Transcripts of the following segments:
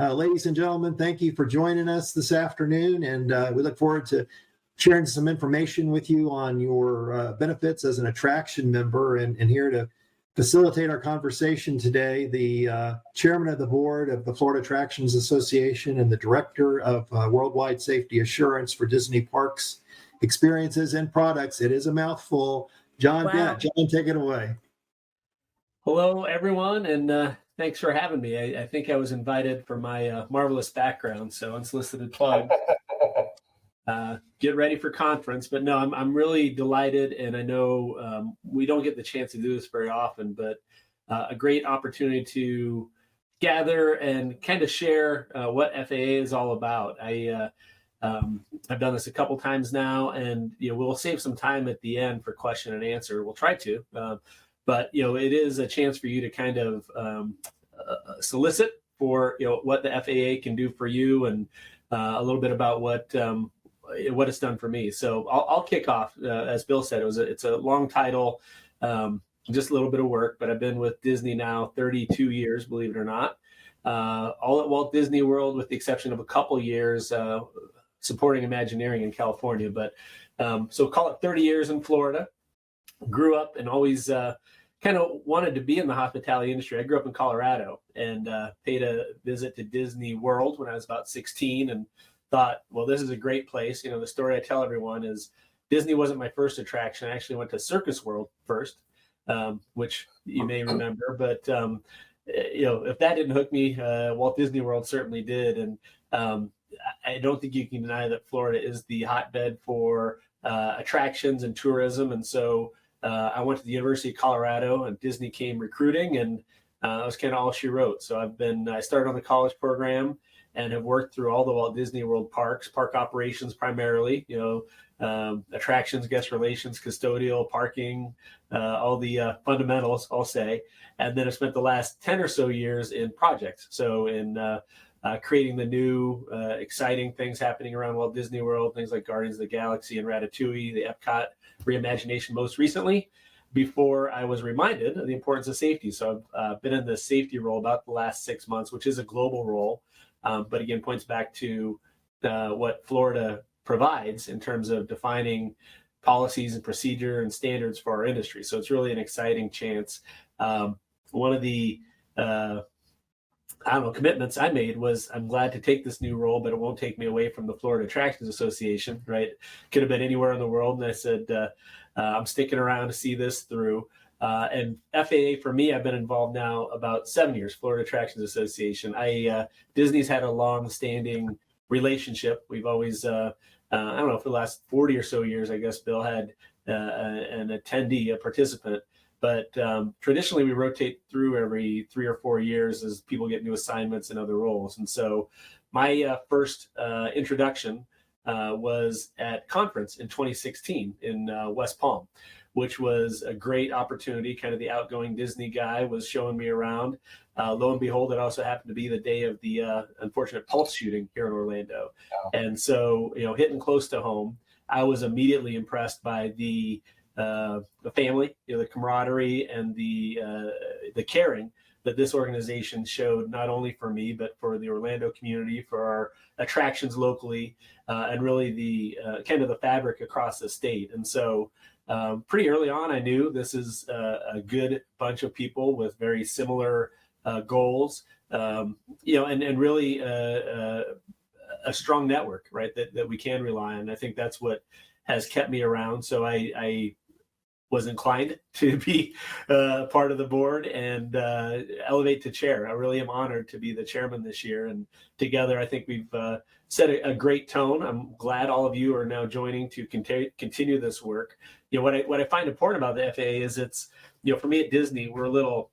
Ladies and gentlemen, thank you for joining us this afternoon, and we look forward to sharing some information with you on your benefits as an attraction member. And here to facilitate our conversation today, the chairman of the board of the Florida Attractions Association and the director of Worldwide Safety Assurance for Disney Parks Experiences and Products. It is a mouthful. John Dent. John, take it away. Hello, everyone, and thanks for having me. I think I was invited for my marvelous background, so unsolicited plug. Get ready for conference. But no, I'm really delighted, and I know we don't get the chance to do this very often, but a great opportunity to gather and kind of share what FAA is all about. I've done this a couple times now, and we'll save some time at the end for question and answer. We'll try to. But it is a chance for you to kind of solicit for what the FAA can do for you, and a little bit about what it's done for me. So I'll kick off. As Bill said, it's a long title, just a little bit of work. But I've been with Disney now 32 years, believe it or not. All at Walt Disney World, with the exception of a couple years supporting Imagineering in California. But so call it 30 years in Florida. Grew up and always kind of wanted to be in the hospitality industry. I grew up in Colorado and paid a visit to Disney World when I was about 16 and thought, well, this is a great place. The story I tell everyone is Disney wasn't my first attraction. I actually went to Circus World first, which you may remember. But, if that didn't hook me, Walt Disney World certainly did. And I don't think you can deny that Florida is the hotbed for attractions and tourism. And so I went to the University of Colorado, and Disney came recruiting, and that was kind of all she wrote. So I started on the college program and have worked through all the Walt Disney World parks, park operations primarily, attractions, guest relations, custodial, parking, all the fundamentals, I'll say. And then I spent the last 10 or so years in projects. So in creating the new exciting things happening around Walt Disney World, things like Guardians of the Galaxy and Ratatouille, the Epcot reimagination most recently, before I was reminded of the importance of safety. So I've been in the safety role about the last 6 months, which is a global role, but again, points back to what Florida provides in terms of defining policies and procedure and standards for our industry. So it's really an exciting chance. One of the commitments I made was I'm glad to take this new role, but it won't take me away from the Florida Attractions Association, right? Could have been anywhere in the world. And I said, I'm sticking around to see this through. And FAA, for me, I've been involved now about 7 years, Florida Attractions Association. Disney's had a long-standing relationship. We've always, for the last 40 or so years, I guess, Bill had an attendee, a participant. But traditionally, we rotate through every 3 or 4 years as people get new assignments and other roles. And so my first introduction was at conference in 2016 in West Palm, which was a great opportunity. Kind of the outgoing Disney guy was showing me around. Lo and behold, it also happened to be the day of the unfortunate Pulse shooting here in Orlando. Oh. And so, hitting close to home, I was immediately impressed by the family, the camaraderie, and the caring that this organization showed, not only for me, but for the Orlando community, for our attractions locally, and really the kind of the fabric across the state. And so pretty early on, I knew this is a good bunch of people with very similar goals, and really a strong network, right, that we can rely on. I think that's what has kept me around. So I was inclined to be part of the board and elevate to chair. I really am honored to be the chairman this year. And together, I think we've set a great tone. I'm glad all of you are now joining to continue this work. What I find important about the FAA is it's, for me at Disney, we're a little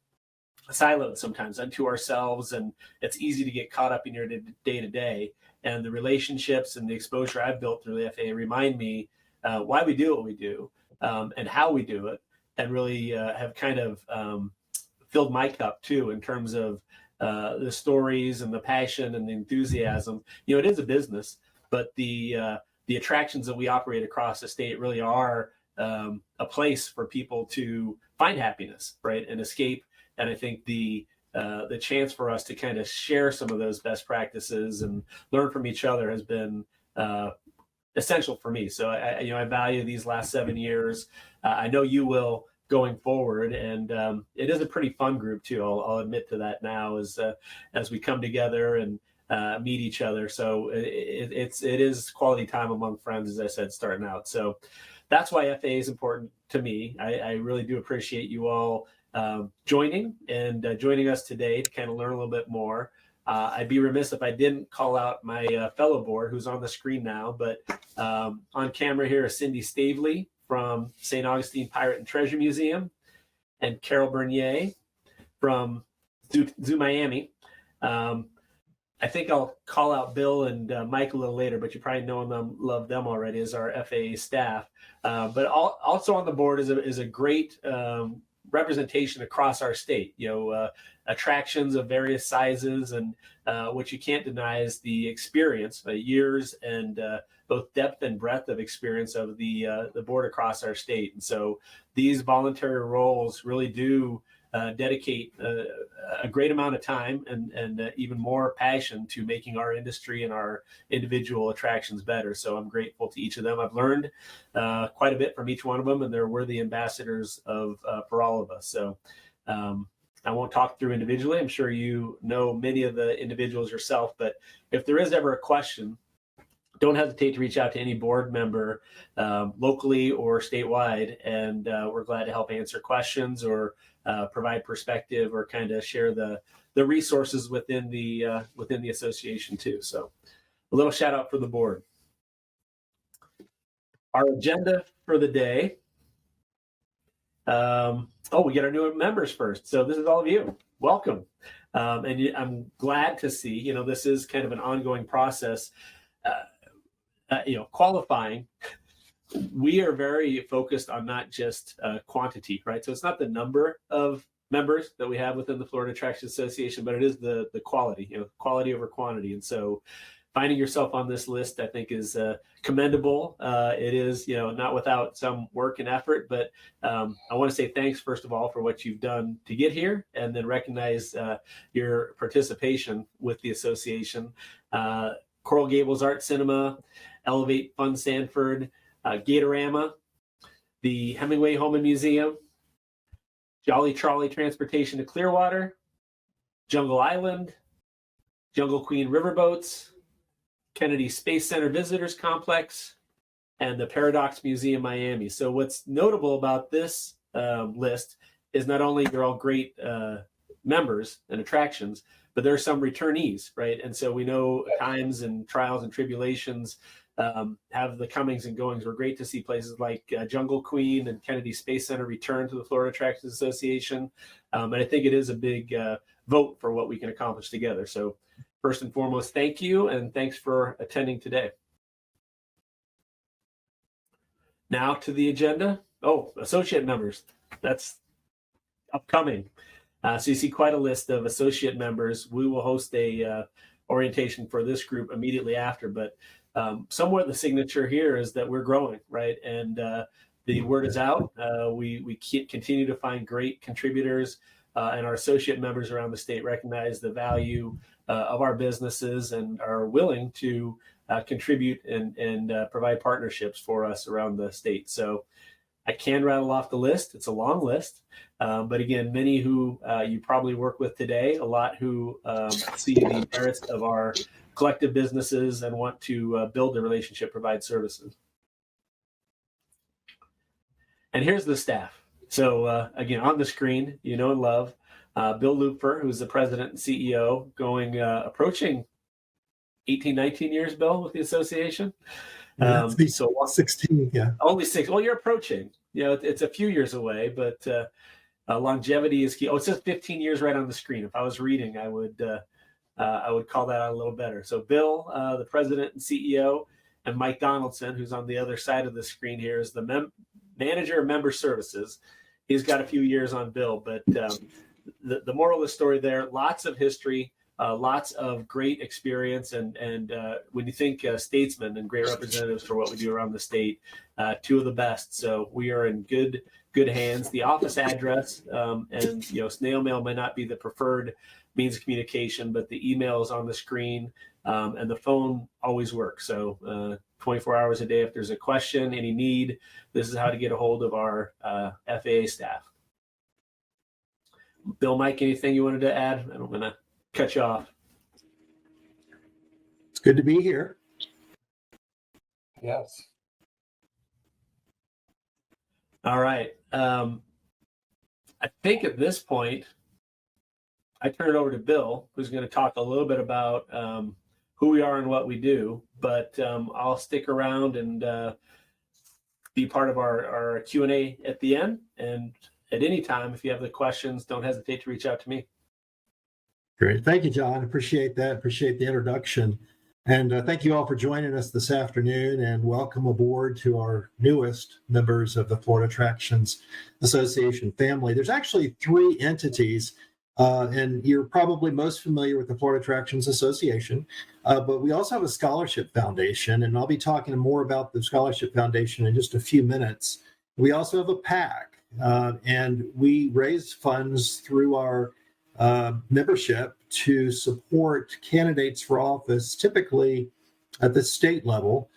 siloed sometimes unto ourselves, and it's easy to get caught up in your day-to-day. And the relationships and the exposure I've built through the FAA remind me why we do what we do. And how we do it, and really have kind of filled my cup too in terms of the stories and the passion and the enthusiasm. It is a business, but the attractions that we operate across the state really are a place for people to find happiness, right, and escape. And I think the the chance for us to kind of share some of those best practices and learn from each other has been essential for me. So I value these last 7 years. I know you will going forward, and it is a pretty fun group too. I'll admit to that now as we come together and meet each other. So it is quality time among friends, as I said, starting out. So that's why FAA is important to me. I really do appreciate you all joining us today to kind of learn a little bit more. I'd be remiss if I didn't call out my fellow board who's on the screen now, but on camera here is Cindy Stavely from St. Augustine Pirate and Treasure Museum, and Carol Bernier from Zoo Miami. I think I'll call out Bill and Mike a little later, but you probably know them, love them already as our FAA staff. But also on the board is a great representation across our state. Attractions of various sizes, and what you can't deny is the experience, years and both depth and breadth of experience of the board across our state. And so these voluntary roles really do dedicate a great amount of time and even more passion to making our industry and our individual attractions better. So I'm grateful to each of them. I've learned quite a bit from each one of them, and they're worthy ambassadors for all of us. So I won't talk through individually. I'm sure you know many of the individuals yourself, but if there is ever a question, don't hesitate to reach out to any board member locally or statewide, and we're glad to help answer questions or provide perspective or kind of share the resources within the association too. So a little shout out for the board. Our agenda for the day. We get our new members first. So this is all of you. Welcome. And I'm glad to see, this is kind of an ongoing process. Qualifying, we are very focused on not just quantity, right? So it's not the number of members that we have within the Florida Attraction Association, but it is the quality, quality over quantity. And so finding yourself on this list, I think, is commendable. It is, not without some work and effort, but I want to say thanks, first of all, for what you've done to get here, and then recognize your participation with the association. Coral Gables Art Cinema, Elevate Fun Sanford, Gatorama, the Hemingway Home and Museum, Jolly Trolley Transportation to Clearwater, Jungle Island, Jungle Queen Riverboats, Kennedy Space Center Visitors Complex, and the Paradox Museum Miami. So what's notable about this list is not only you're all great members and attractions, but there are some returnees, right? And so we know times and trials and tribulations have the comings and goings. We're great to see places like Jungle Queen and Kennedy Space Center return to the Florida Attractions Association. And I think it is a big vote for what we can accomplish together. So first and foremost, thank you, and thanks for attending today. Now to the agenda. Associate members. That's upcoming. So you see quite a list of associate members. We will host a orientation for this group immediately after, but somewhat the signature here is that we're growing, right? And the word is out. We continue to find great contributors, and our associate members around the state recognize the value of our businesses and are willing to contribute and provide partnerships for us around the state. So I can rattle off the list. It's a long list. But again, many who you probably work with today, a lot who see the merits of our collective businesses and want to build a relationship, provide services. And here's the staff. So again, on the screen, and love, Bill Lupfer, who's the president and CEO, approaching 18, 19 years, Bill, with the association. So 16, yeah. Only 6. Well, you're approaching. It's a few years away, but longevity is key. It says 15 years right on the screen. If I was reading, I would call that out a little better. So Bill, the president and CEO, and Mike Donaldson, who's on the other side of the screen here, is the manager of member services. He's got a few years on Bill, but the moral of the story there, lots of history, lots of great experience, and when you think statesmen and great representatives for what we do around the state, two of the best. So we are in good good hands. The office address and snail mail may not be the preferred means of communication, but the email is on the screen, and the phone always works. So 24 hours a day, if there's a question, any need, this is how to get a hold of our FAA staff. Bill, Mike, anything you wanted to add? I don't want to cut you off. It's good to be here. Yes. All right. I think at this point, I turn it over to Bill, who's going to talk a little bit about who we are and what we do. But I'll stick around and be part of our Q&A at the end. And at any time, if you have the questions, don't hesitate to reach out to me. Great. Thank you, John. Appreciate that. Appreciate the introduction. And thank you all for joining us this afternoon, and welcome aboard to our newest members of the Florida Attractions Association family. There's actually 3 entities, and you're probably most familiar with the Florida Attractions Association, but we also have a scholarship foundation, and I'll be talking more about the scholarship foundation in just a few minutes. We also have a PAC, and we raise funds through our membership to support candidates for office, typically at the state level,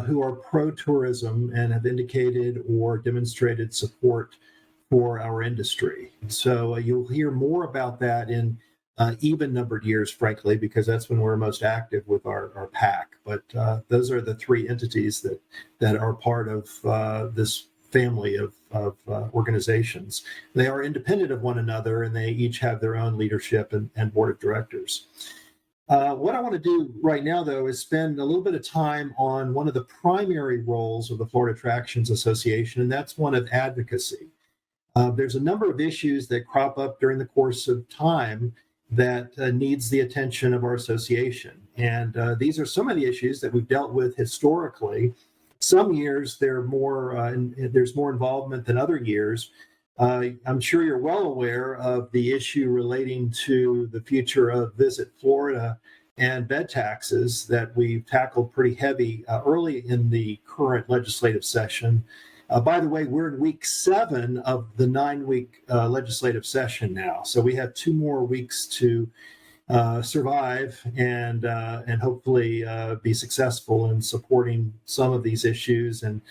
who are pro-tourism and have indicated or demonstrated support for our industry. So you'll hear more about that in even-numbered years, frankly, because that's when we're most active with our PAC. But those are the 3 entities that are part of this family of organizations. They are independent of one another, and they each have their own leadership and board of directors. What I want to do right now, though, is spend a little bit of time on one of the primary roles of the Florida Attractions Association, and that's one of advocacy. There's a number of issues that crop up during the course of time that needs the attention of our association. And these are some of the issues that we've dealt with historically. Some years there's more involvement than other years. I'm sure you're well aware of the issue relating to the future of Visit Florida and bed taxes that we've tackled pretty heavy early in the current legislative session. By the way, we're in week 7 of the 9-week legislative session now. So we have 2 more weeks to survive and hopefully be successful in supporting some of these issues and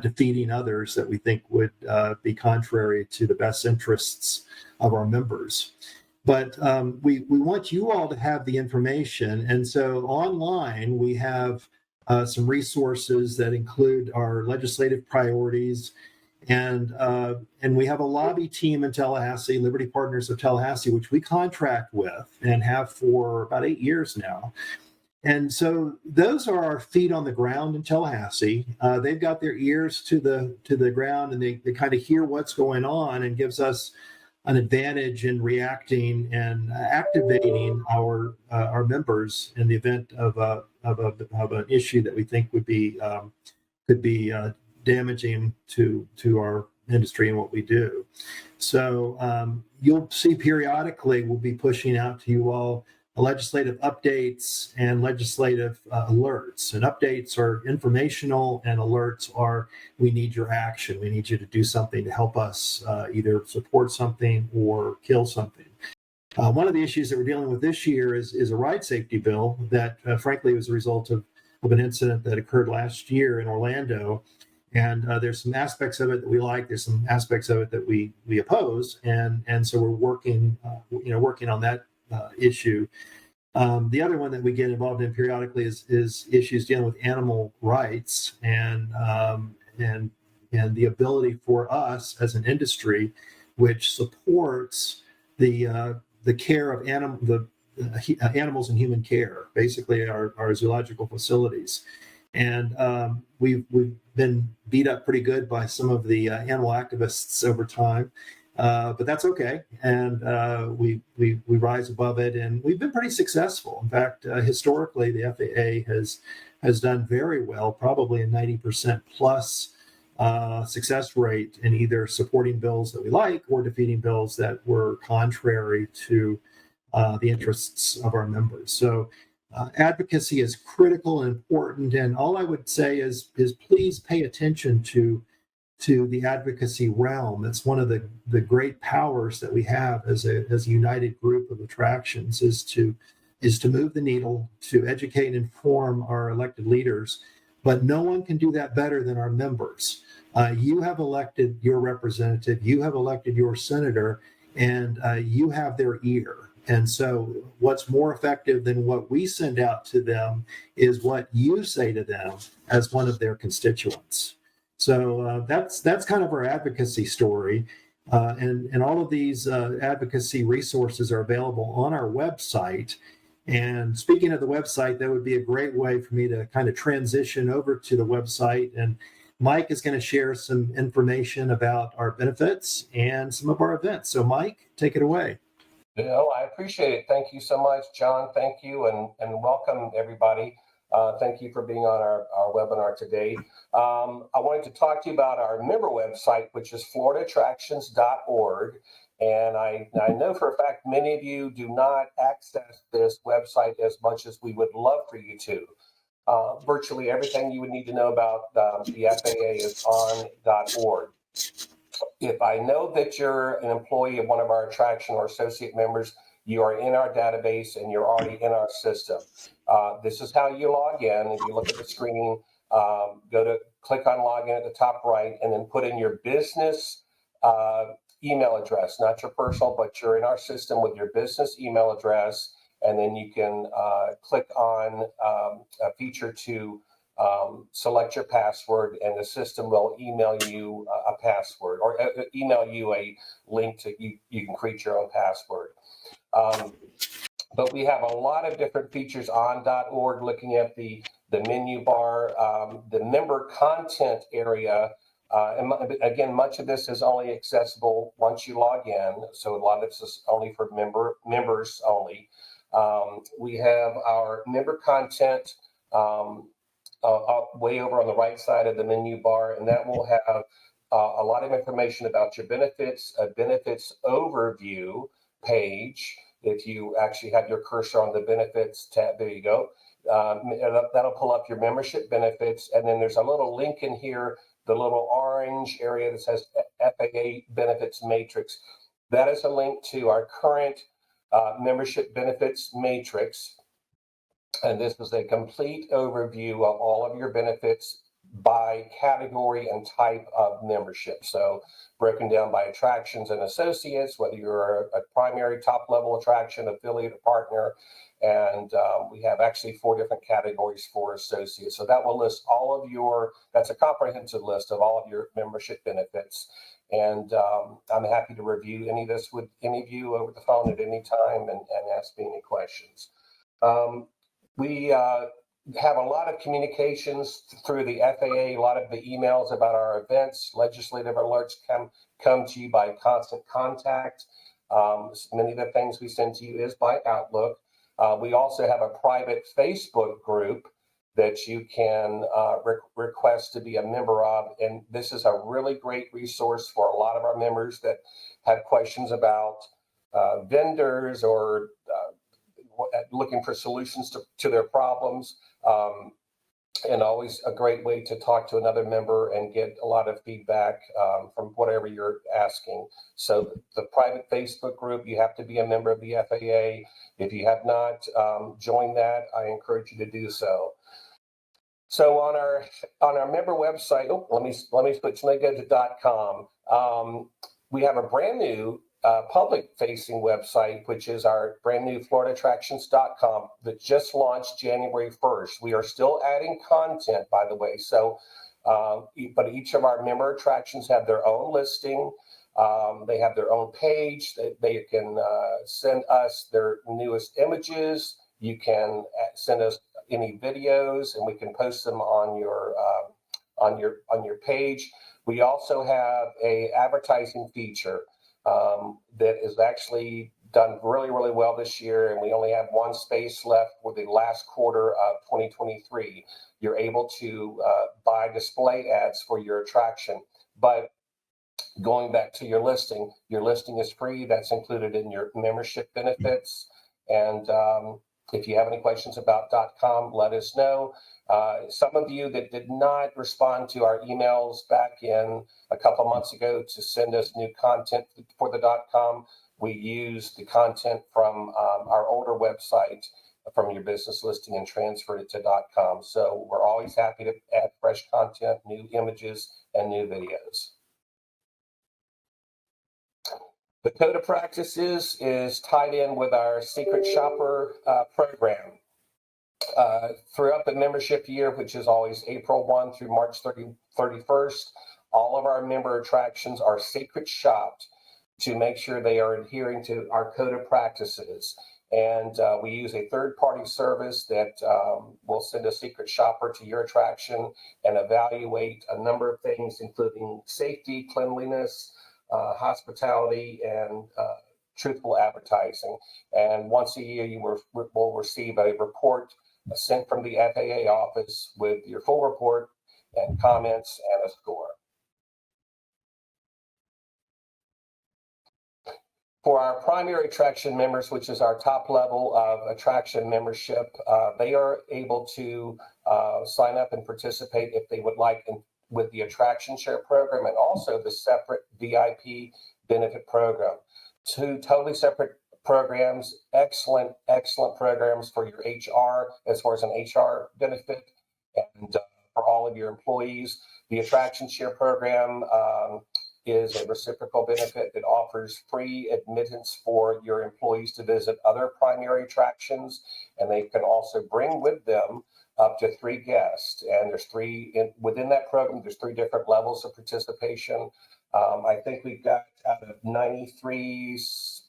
defeating others that we think would be contrary to the best interests of our members. But we want you all to have the information. And so online, we have some resources that include our legislative priorities. And we have a lobby team in Tallahassee, Liberty Partners of Tallahassee, which we contract with and have for about 8 years now. And so those are our feet on the ground in Tallahassee. They've got their ears to the ground, and they kind of hear what's going on, and gives us an advantage in reacting and activating our members in the event of an issue that we think could be damaging to our industry and what we do. So you'll see periodically we'll be pushing out to you all legislative updates and legislative alerts. And updates are informational, and alerts are, we need your action. We need you to do something to help us either support something or kill something. One of the issues that we're dealing with this year is a ride safety bill that frankly was a result of an incident that occurred last year in Orlando. And there's some aspects of it that we like. There's some aspects of it that we oppose, and so we're working on that issue. The other one that we get involved in periodically is issues dealing with animal rights and the ability for us as an industry, which supports the care of animals in human care, basically our zoological facilities. And we've been beat up pretty good by some of the animal activists over time, but that's okay. And we rise above it, and we've been pretty successful. In fact, historically, the FAA has done very well, probably a 90% plus success rate in either supporting bills that we like or defeating bills that were contrary to the interests of our members. So advocacy is critical and important, and all I would say is please pay attention to to the advocacy realm. It's one of the great powers that we have as a united group of attractions is to move the needle, to educate and inform our elected leaders. But no one can do that better than our members. You have elected your representative, you have elected your senator, and you have their ear. And so what's more effective than what we send out to them is what you say to them as one of their constituents. So that's kind of our advocacy story. And all of these advocacy resources are available on our website. And speaking of the website, that would be a great way for me to kind of transition over to the website. And Mike is going to share some information about our benefits and some of our events. So Mike, take it away. I appreciate it. Thank you so much, John. Thank you, and welcome everybody. Thank you for being on our webinar today. I wanted to talk to you about our member website, which is floridaattractions.org. And I know for a fact many of you do not access this website as much as we would love for you to. Virtually everything you would need to know about the FAA is on .org. If I know that you're an employee of one of our attraction or associate members, you are in our database and you're already in our system. This is how you log in. If you look at the screen, click on login at the top right, and then put in your business email address, not your personal, but you're in our system with your business email address. And then you can click on a feature to select your password, and the system will email you a password or email you a link to you can create your own password. But we have a lot of different features on .org. Looking at the menu bar, the member content area, and again, much of this is only accessible once you log in. So a lot of this is only for members only. We have our member content way over on the right side of the menu bar, and that will have a lot of information about your benefits, a benefits overview page. If you actually have your cursor on the benefits tab, there you go. That'll pull up your membership benefits, and then there's a little link in here, the little orange area that says FAA benefits matrix. That is a link to our current membership benefits matrix. And this is a complete overview of all of your benefits by category and type of membership. So broken down by attractions and associates, whether you're a primary top level attraction, affiliate, or partner. And we have actually 4 different categories for associates. So that will list all of that's a comprehensive list of all of your membership benefits. And I'm happy to review any of this with any of you over the phone at any time and ask me any questions. We have a lot of communications through the FAA, a lot of the emails about our events, legislative alerts come to you by constant contact. Many of the things we send to you is by Outlook. We also have a private Facebook group that you can request to be a member of. And this is a really great resource for a lot of our members that have questions about vendors or looking for solutions to their problems, and always a great way to talk to another member and get a lot of feedback from whatever you're asking. So the private Facebook group, you have to be a member of the FAA. If you have not joined that, I encourage you to do so. So on our member website, let me switch. Let me go to .com. We have a brand new public-facing website, which is our brand new floridaattractions.com that just launched January 1st. We are still adding content, by the way. So, but each of our member attractions have their own listing. They have their own page. They can send us their newest images. You can send us any videos, and we can post them on your page. We also have a advertising feature that is actually done really, really well this year, and we only have 1 space left for the last quarter of 2023. You're able to buy display ads for your attraction, but going back to your listing is free. That's included in your membership benefits, and If you have any questions about .com, let us know. Some of you that did not respond to our emails back in a couple months ago to send us new content for the .com, we used the content from our older website from your business listing and transferred it to .com. So we're always happy to add fresh content, new images, and new videos. The Code of Practices is tied in with our Secret Shopper program. Throughout the membership year, which is always April 1 through March 31st, all of our member attractions are secret shopped to make sure they are adhering to our Code of Practices. And we use a third-party service that will send a secret shopper to your attraction and evaluate a number of things, including safety, cleanliness, hospitality, and truthful advertising. And once a year, you will receive a report sent from the FAA office with your full report and comments and a score. For our primary attraction members, which is our top level of attraction membership, they are able to sign up and participate if they would like with the Attraction Share program and also the separate VIP benefit program. Two totally separate programs, excellent programs for your HR as far as an HR benefit and for all of your employees. The Attraction Share program is a reciprocal benefit that offers free admittance for your employees to visit other primary attractions, and they can also bring with them up to 3 guests. And there's within that program, there's 3 different levels of participation. I think we've got out of 93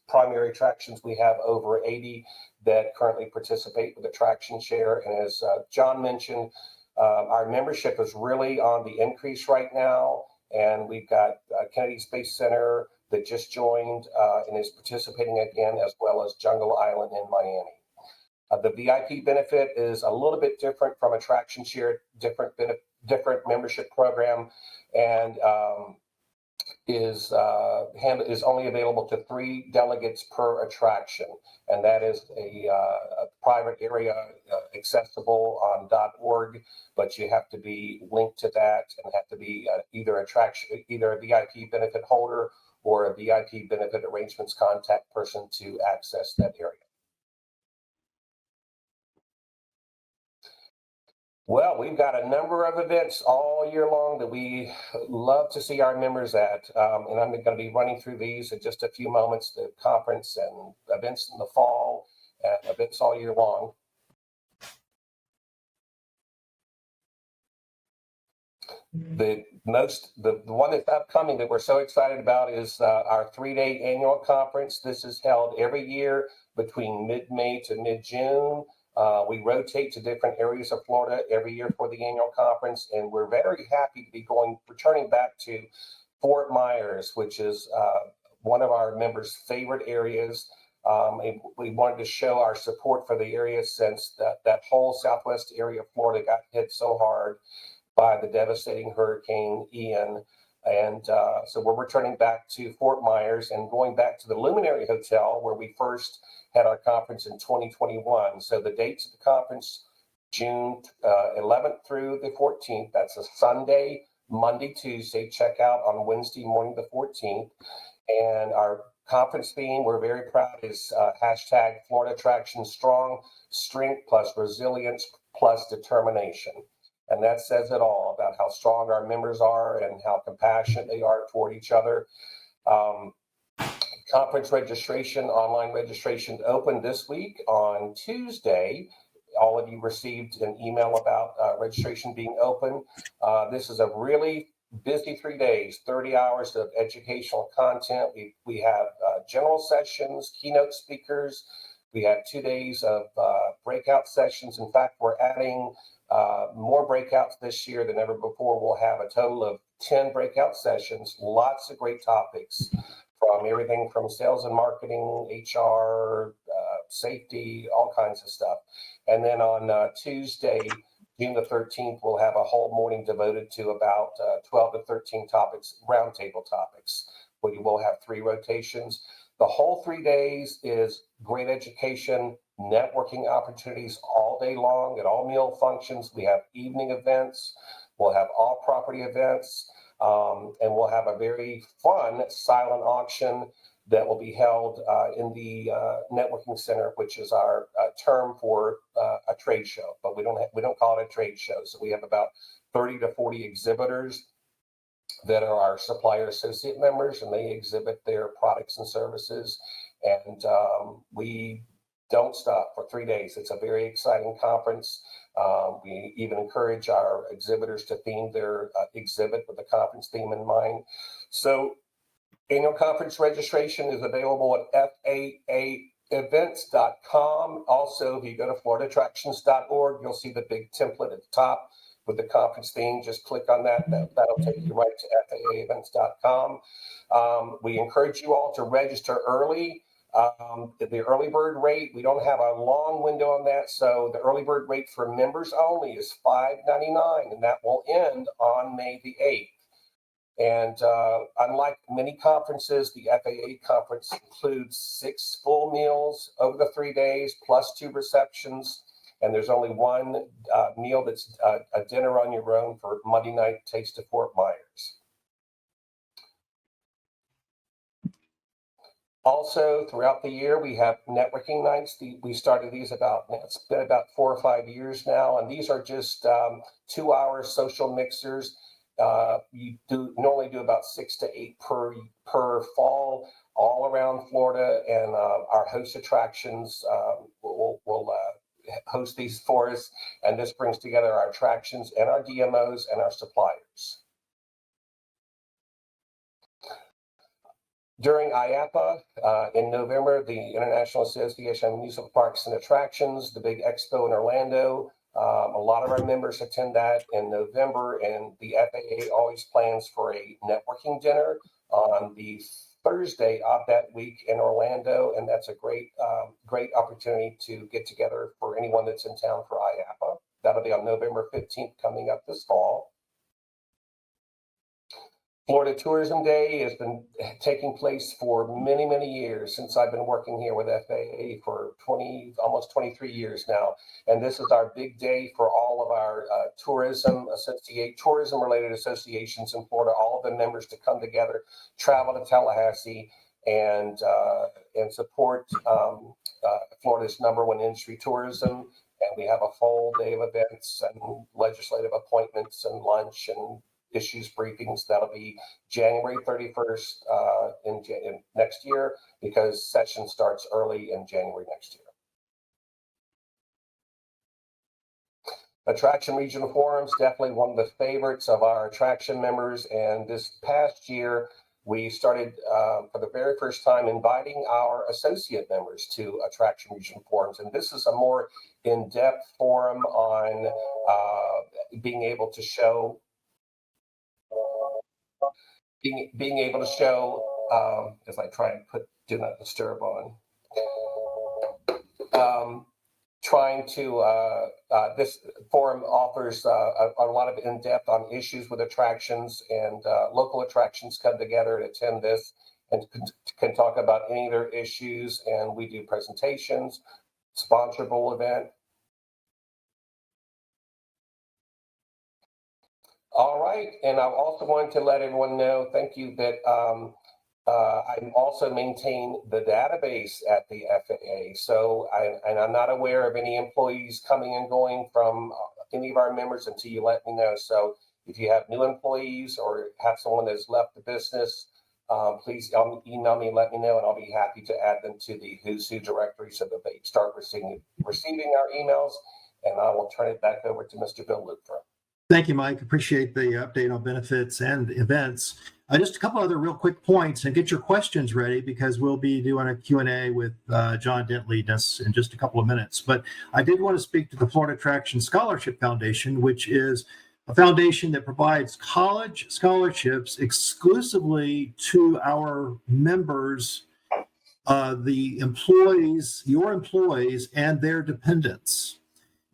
primary attractions, we have over 80 that currently participate with Attraction Share. And as John mentioned, our membership is really on the increase right now. And we've got Kennedy Space Center that just joined and is participating again, as well as Jungle Island in Miami. The VIP benefit is a little bit different from Attraction Share, different membership program, and is only available to 3 delegates per attraction, and that is a private area accessible on .org, but you have to be linked to that and have to be either a VIP benefit holder or a VIP benefit arrangements contact person to access that area. Well, we've got a number of events all year long that we love to see our members at. And I'm going to be running through these in just a few moments, the conference and events in the fall, and events all year long. The one that's upcoming that we're so excited about is our 3-day annual conference. This is held every year between mid-May to mid-June. We rotate to different areas of Florida every year for the annual conference, and we're very happy to be returning back to Fort Myers, which is one of our members' favorite areas. We wanted to show our support for the area since that whole southwest area of Florida got hit so hard by the devastating Hurricane Ian. And so we're returning back to Fort Myers and going back to the Luminary Hotel where we first had our conference in 2021. So the dates of the conference, June 11th through the 14th. That's a Sunday, Monday, Tuesday. Check out on Wednesday morning, the 14th. And our conference theme, we're very proud, is hashtag Florida Attraction Strong, Strength plus Resilience plus Determination. And that says it all about how strong our members are and how compassionate they are toward each other. Conference registration, online registration opened this week on Tuesday. All of you received an email about registration being open. This is a really busy 3 days, 30 hours of educational content. We have general sessions, keynote speakers. We have 2 days of breakout sessions. In fact, we're adding more breakouts this year than ever before. We'll have a total of 10 breakout sessions, lots of great topics from everything from sales and marketing, HR, safety, all kinds of stuff. And then on Tuesday, June the 13th, we'll have a whole morning devoted to about 12 to 13 topics, roundtable topics. We will have 3 rotations. The whole 3 days is great education, networking opportunities all day long at all meal functions. We have evening events. We'll have all property events. And we'll have a very fun silent auction that will be held in the networking center, which is our term for a trade show. But we don't call it a trade show. So we have about 30 to 40 exhibitors that are our supplier associate members, and they exhibit their products and services. And we don't stop for 3 days. It's a very exciting conference. We even encourage our exhibitors to theme their exhibit with the conference theme in mind. So annual conference registration is available at FAAevents.com. Also, if you go to floridaattractions.org, you'll see the big template at the top with the conference theme. Just click on that. That'll take you right to FAAevents.com. We encourage you all to register early. The early bird rate, we don't have a long window on that. So the early bird rate for members only is $5.99, and that will end on May the 8th. And unlike many conferences, the FAA conference includes 6 full meals over the 3 days, plus 2 receptions. And there's only one meal that's a dinner on your own for Monday night Taste of Fort Myers. Also, throughout the year, we have networking nights. We started these it's been about 4 or 5 years now, and these are just 2-hour social mixers. You normally do about 6 to 8 per fall, all around Florida, and our host attractions will host these for us, and this brings together our attractions and our DMOs and our suppliers. During IAAPA in November, the International Association of Municipal Parks and Attractions, the big expo in Orlando, a lot of our members attend that in November, and the FAA always plans for a networking dinner on the Thursday of that week in Orlando, and that's a great opportunity to get together for anyone that's in town for IAAPA. That'll be on November 15th, coming up this fall. Florida Tourism Day has been taking place for many, many years since I've been working here with FAA for almost 23 years now. And this is our big day for all of our tourism-related associations in Florida, all of the members to come together, travel to Tallahassee, and support Florida's #1 industry, tourism. And we have a full day of events and legislative appointments and lunch and issues briefings. That'll be January 31st in next year, because session starts early in January next year. Attraction Regional Forums, definitely one of the favorites of our attraction members. And this past year, we started for the very first time inviting our associate members to Attraction Regional Forums. And this is a more in-depth forum on being able to show as I try and put Do Not Disturb on, this forum offers a lot of in-depth on issues with attractions, and local attractions come together to attend this and can talk about any of their issues, and we do presentations, sponsorable event. All right, and I also wanted to let everyone know, thank you, that I also maintain the database at the FAA. So I'm not aware of any employees coming and going from any of our members until you let me know. So if you have new employees or have someone that's left the business, please email me and let me know, and I'll be happy to add them to the Who's Who directory so that they start receiving our emails. And I will turn it back over to Mr. Bill Lupfer. Thank you, Mike. Appreciate the update on benefits and events. Just a couple other real quick points, and get your questions ready, because we'll be doing a Q&A with John Dentley in just a couple of minutes. But I did want to speak to the Florida Attraction Scholarship Foundation, which is a foundation that provides college scholarships exclusively to our members, the employees, your employees, and their dependents.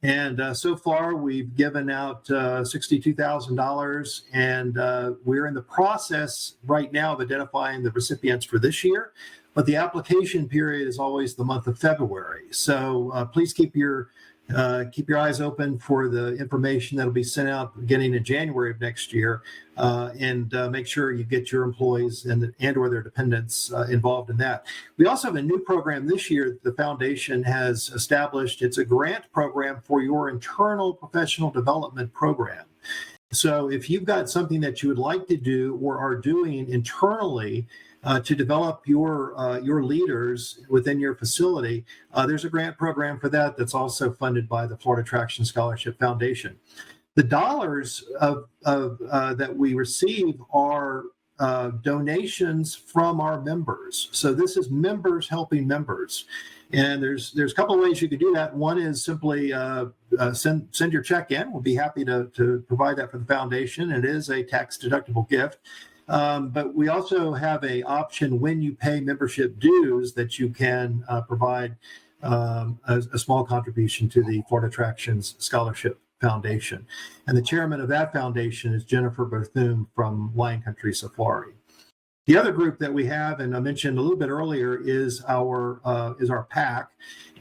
And so far, we've given out $62,000, and we're in the process right now of identifying the recipients for this year. but the application period is always the month of February. So please keep your eyes open for the information that'll be sent out beginning in January of next year, and make sure you get your employees and or their dependents involved in that. We also have a new program this year that the foundation has established. It's a grant program for your internal professional development program. So if you've got something that you would like to do or are doing internally to develop your leaders within your facility, there's a grant program for that that's also funded by the Florida Traction Scholarship Foundation. The dollars that we receive are donations from our members. So this is members helping members. And there's a couple of ways you can do that. One is simply send your check in. We'll be happy to provide that for the foundation. It is a tax-deductible gift. But we also have an option when you pay membership dues that you can provide a small contribution to the Florida Tractions Scholarship Foundation. And the chairman of that foundation is Jennifer Bethune from Lion Country Safari. The other group that we have, and I mentioned a little bit earlier, is our PAC,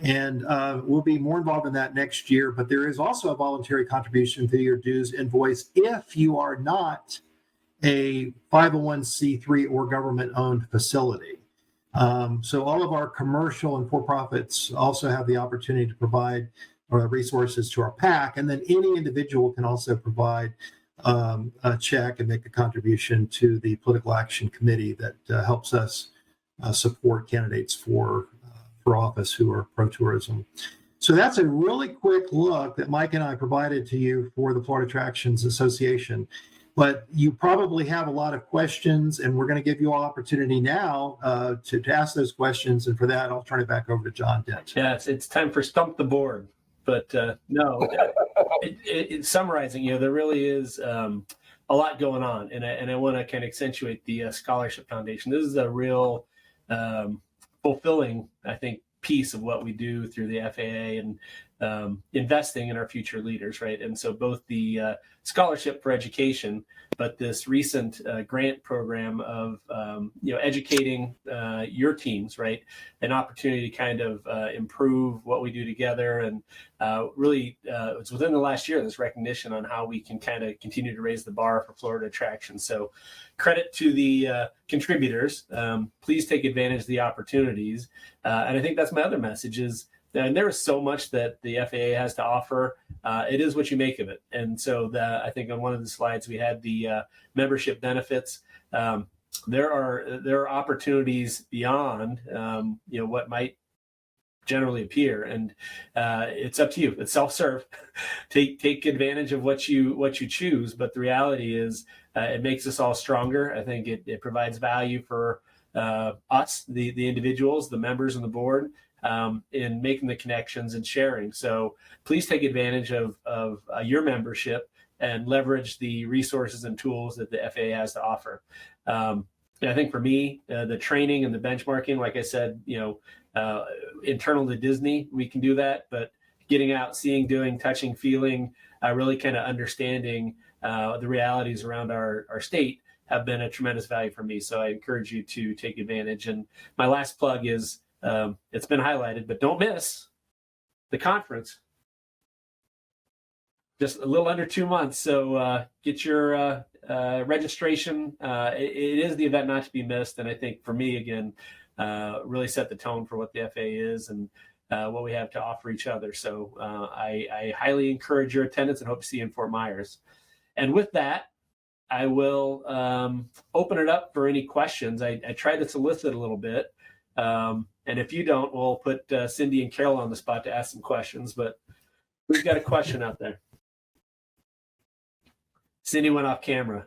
and we'll be more involved in that next year. But there is also a voluntary contribution to your dues invoice if you are not a 501c3 or government-owned facility. So all of our commercial and for-profits also have the opportunity to provide resources to our PAC, and then any individual can also provide a check and make a contribution to the Political Action Committee that helps us support candidates for office who are pro-tourism. So that's a really quick look that Mike and I provided to you for the Florida Tractions Association. But you probably have a lot of questions, and we're going to give you all opportunity now to ask those questions. And for that, I'll turn it back over to John Dent. Yeah, it's time for Stump the Board. But no, summarizing, there really is a lot going on, and I want to kind of accentuate the Scholarship Foundation. This is a real fulfilling, I think, piece of what we do through the FAA and investing in our future leaders, right? And so both the scholarship for education, but this recent grant program of educating your teams, right? An opportunity to kind of improve what we do together, and really it's within the last year this recognition on how we can kind of continue to raise the bar for Florida attraction. So credit to the contributors. Please take advantage of the opportunities, and I think that's my other message is. And there is so much that the FAA has to offer. It is what you make of it. And so I think on one of the slides we had the membership benefits. There are opportunities beyond what might generally appear, and it's up to you. It's self-serve. Take advantage of what you choose. But the reality is, it makes us all stronger. I think it provides value for us, the individuals, the members on the board. In making the connections and sharing. So please take advantage of your membership and leverage the resources and tools that the FAA has to offer. I think for me, the training and the benchmarking, like I said, internal to Disney, we can do that, but getting out, seeing, doing, touching, feeling, really kind of understanding the realities around our state have been a tremendous value for me. So I encourage you to take advantage. And my last plug is, it's been highlighted, but don't miss the conference. Just a little under 2 months. So get your registration. It is the event not to be missed. And I think for me, again, really set the tone for what the FAA is and what we have to offer each other. So I highly encourage your attendance and hope to see you in Fort Myers. And with that, I will open it up for any questions. I tried to solicit a little bit. And if you don't, we'll put Cindy and Carol on the spot to ask some questions. But we've got a question out there. Cindy went off camera.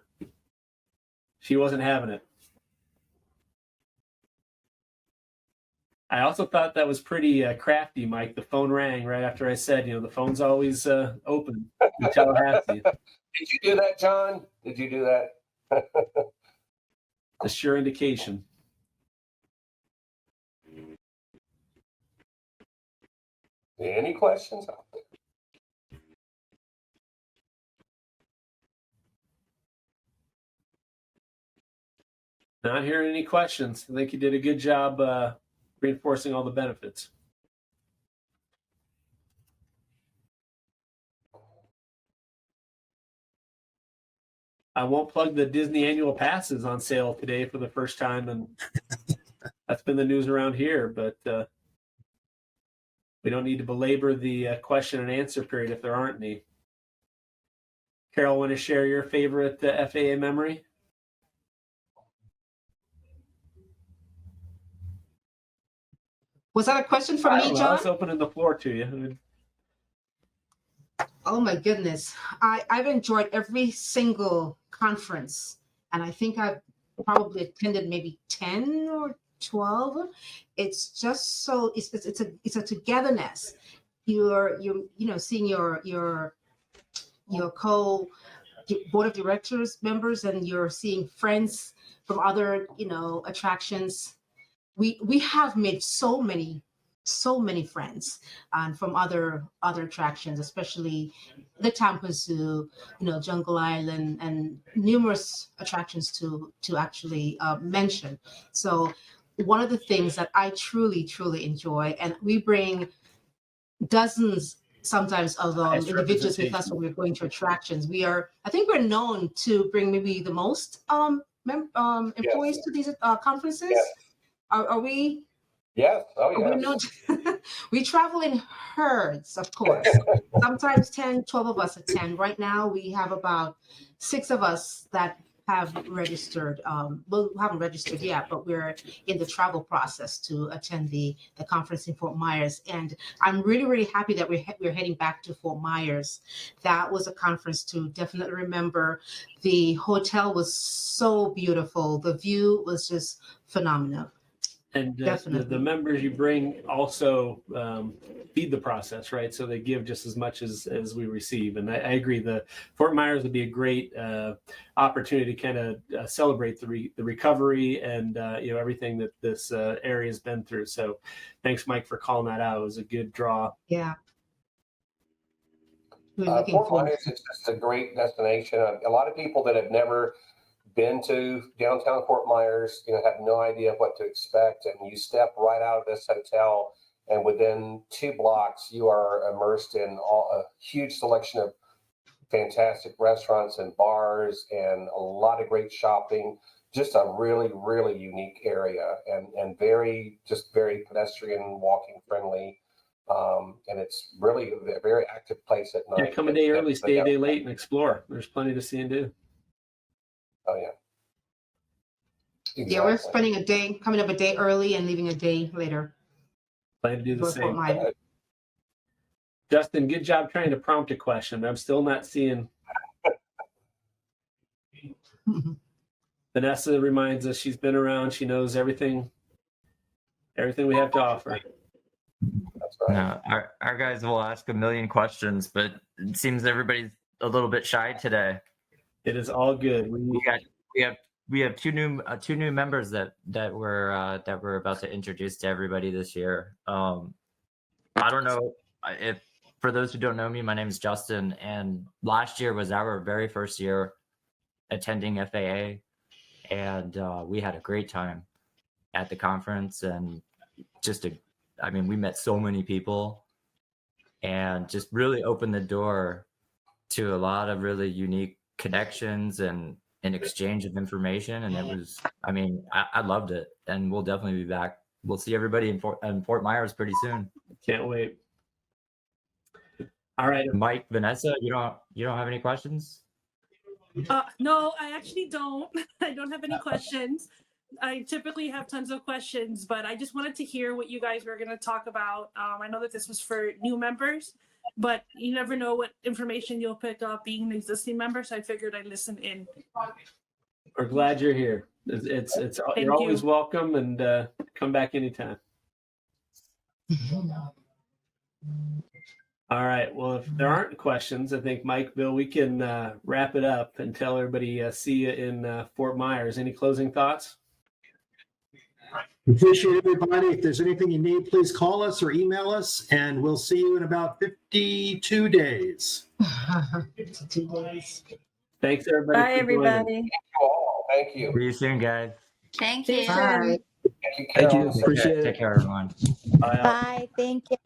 She wasn't having it. I also thought that was pretty crafty, Mike. The phone rang right after I said, the phone's always open in Tallahassee. Did you do that, John? Did you do that? A sure indication. Any questions out there? Not hearing any questions. I think you did a good job reinforcing all the benefits. I won't plug the Disney annual passes on sale today for the first time, and that's been the news around here. But we don't need to belabor the question and answer period if there aren't any. Carol, want to share your favorite FAA memory? Was that a question for me, I John? was opening the floor to you. Oh my goodness. I've enjoyed every single conference, and I think I've probably attended maybe 10 or 12. It's just so it's a togetherness. You're seeing your co board of directors members, and you're seeing friends from other attractions. We have made so many friends from other attractions, especially the Tampa Zoo, Jungle Island, and numerous attractions to actually mention. So one of the things that I truly enjoy, and we bring dozens sometimes of Nice individuals with us when we're going to attractions. I think we're known to bring maybe the most employees to these conferences. Yes. Are we? Yes. Oh, yes. We travel in herds, of course. Sometimes 10, 12 of us attend. Right now, we have about 6 of us that have registered. Well, we haven't registered yet, but we're in the travel process to attend the conference in Fort Myers. And I'm really happy that we're heading back to Fort Myers. That was a conference to definitely remember. The hotel was so beautiful. The view was just phenomenal. And the members you bring also feed the process, right? So they give just as much as we receive. And I agree, the Fort Myers would be a great opportunity to kind of celebrate the recovery and everything that this area has been through. So thanks, Mike, for calling that out. It was a good draw. Yeah. Fort Myers is just a great destination. A lot of people that have never been to downtown Fort Myers, have no idea what to expect. And you step right out of this hotel, and within 2 blocks, you are immersed in a huge selection of fantastic restaurants and bars and a lot of great shopping. Just a really unique area, and very pedestrian walking friendly. And it's really a very active place at night. Yeah, come a day early, stay a day late, and explore. There's plenty to see and do. Oh, yeah. Exactly. Yeah, we're coming up a day early and leaving a day later. Plan to do the same. Justin, good job trying to prompt a question. I'm still not seeing. Vanessa reminds us she's been around. She knows everything we have to offer. That's right. No, our guys will ask a million questions, but it seems everybody's a little bit shy today. It is all good. We have two new members that we're about to introduce to everybody this year. I don't know if, for those who don't know me, my name is Justin, and last year was our very first year attending FAA, and we had a great time at the conference, and we met so many people, and just really opened the door to a lot of really unique connections and an exchange of information. And it was, I loved it, and we'll definitely be back. We'll see everybody in Fort Myers pretty soon. Can't wait. All right, Mike, Vanessa, you don't have any questions? No, I actually don't. I don't have any questions. I typically have tons of questions, but I just wanted to hear what you guys were going to talk about. I know that this was for new members, but you never know what information you'll pick up being an existing member, so I figured I'd listen in. we're glad you're here. You're always welcome, and come back anytime. All right. Well, if there aren't questions, I think, Mike, Bill, we can wrap it up and tell everybody see you in Fort Myers. Any closing thoughts? Appreciate everybody. If there's anything you need, please call us or email us, and we'll see you in about 52 days. 52 days. Thanks, everybody. Bye, everybody. Thank you all. Thank you. See you soon, guys. Thank you. Bye. Thank you, Thank you. Carol. Appreciate it. Take care, everyone. Bye. Bye. Thank you.